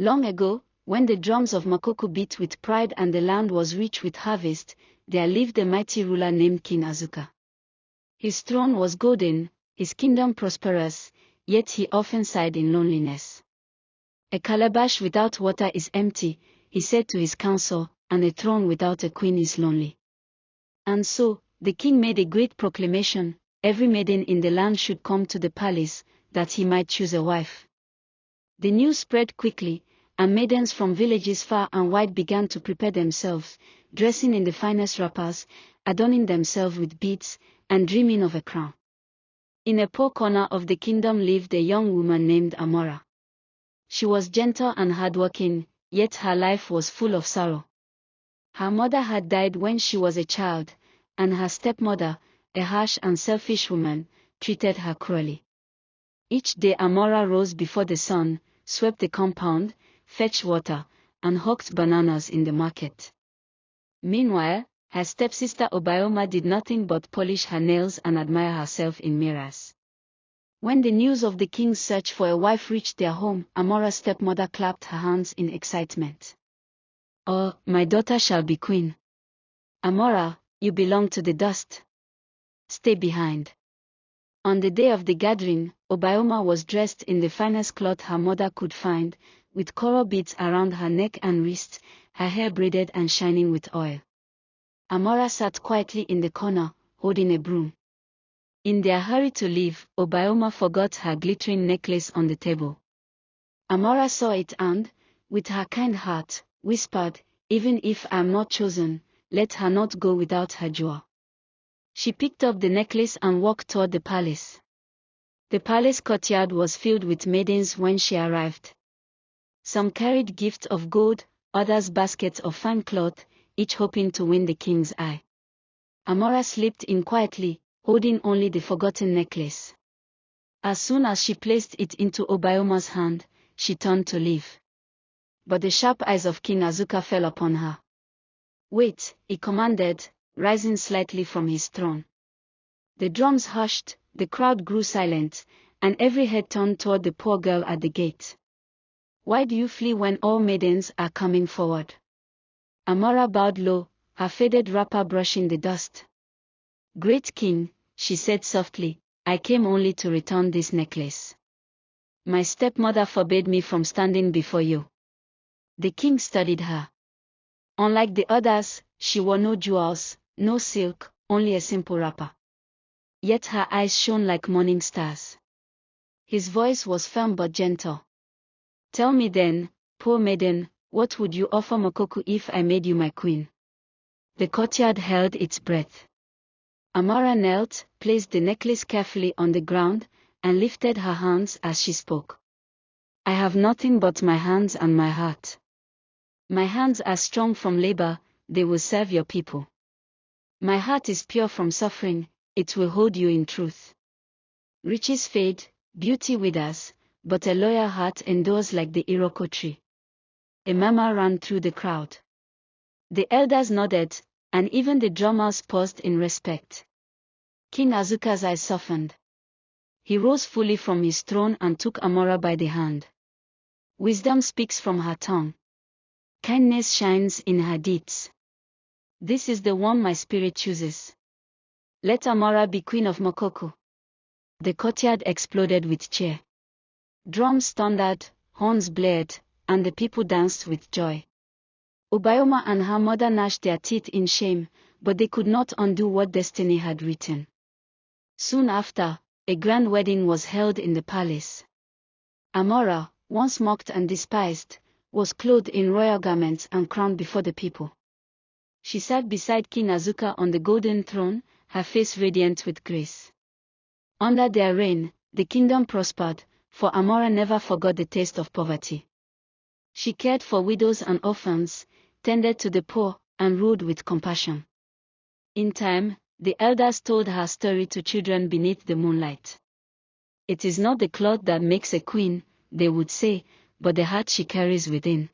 Long ago, when the drums of Makoku beat with pride and the land was rich with harvest, there lived a mighty ruler named King Azuka. His throne was golden, his kingdom prosperous, yet he often sighed in loneliness. A calabash without water is empty, he said to his council, and a throne without a queen is lonely. And so, the king made a great proclamation: every maiden in the land should come to the palace, that he might choose a wife. The news spread quickly, and maidens from villages far and wide began to prepare themselves, dressing in the finest wrappers, adorning themselves with beads, and dreaming of a crown. In a poor corner of the kingdom lived a young woman named Amara. She was gentle and hardworking, yet her life was full of sorrow. Her mother had died when she was a child, and her stepmother, a harsh and selfish woman, treated her cruelly. Each day Amara rose before the sun, swept the compound, fetched water, and hawked bananas in the market. Meanwhile, her stepsister Obioma did nothing but polish her nails and admire herself in mirrors. When the news of the king's search for a wife reached their home, Amara's stepmother clapped her hands in excitement. "Oh, my daughter shall be queen. Amara, you belong to the dust. Stay behind." On the day of the gathering, Obioma was dressed in the finest cloth her mother could find, with coral beads around her neck and wrists, her hair braided and shining with oil. Amara sat quietly in the corner, holding a broom. In their hurry to leave, Obioma forgot her glittering necklace on the table. Amara saw it and, with her kind heart, whispered, "Even if I am not chosen, let her not go without her jewel." She picked up the necklace and walked toward the palace. The palace courtyard was filled with maidens when she arrived. Some carried gifts of gold, others baskets of fine cloth, each hoping to win the king's eye. Amara slipped in quietly, holding only the forgotten necklace. As soon as she placed it into Obioma's hand, she turned to leave. But the sharp eyes of King Azuka fell upon her. "Wait," he commanded, rising slightly from his throne. The drums hushed, the crowd grew silent, and every head turned toward the poor girl at the gate. "Why do you flee when all maidens are coming forward?" Amara bowed low, her faded wrapper brushing the dust. "Great king," she said softly, "I came only to return this necklace. My stepmother forbade me from standing before you." The king studied her. Unlike the others, she wore no jewels, no silk, only a simple wrapper. Yet her eyes shone like morning stars. His voice was firm but gentle. "Tell me then, poor maiden, what would you offer Makoku if I made you my queen?" The courtyard held its breath. Amara knelt, placed the necklace carefully on the ground, and lifted her hands as she spoke. "I have nothing but my hands and my heart. My hands are strong from labor, they will serve your people. My heart is pure from suffering, it will hold you in truth. Riches fade, beauty withers, but a loyal heart endures like the Iroko tree." A murmur ran through the crowd. The elders nodded, and even the drummers paused in respect. King Azuka's eyes softened. He rose fully from his throne and took Amara by the hand. "Wisdom speaks from her tongue. Kindness shines in her deeds. This is the one my spirit chooses. Let Amara be queen of Makoku." The courtyard exploded with cheer. Drums thundered, horns blared, and the people danced with joy. Obioma and her mother gnashed their teeth in shame, but they could not undo what destiny had written. Soon after, a grand wedding was held in the palace. Amara, once mocked and despised, was clothed in royal garments and crowned before the people. She sat beside King Azuka on the golden throne, her face radiant with grace. Under their reign, the kingdom prospered, for Amara never forgot the taste of poverty. She cared for widows and orphans, tended to the poor, and ruled with compassion. In time, the elders told her story to children beneath the moonlight. "It is not the cloth that makes a queen," they would say, "but the heart she carries within."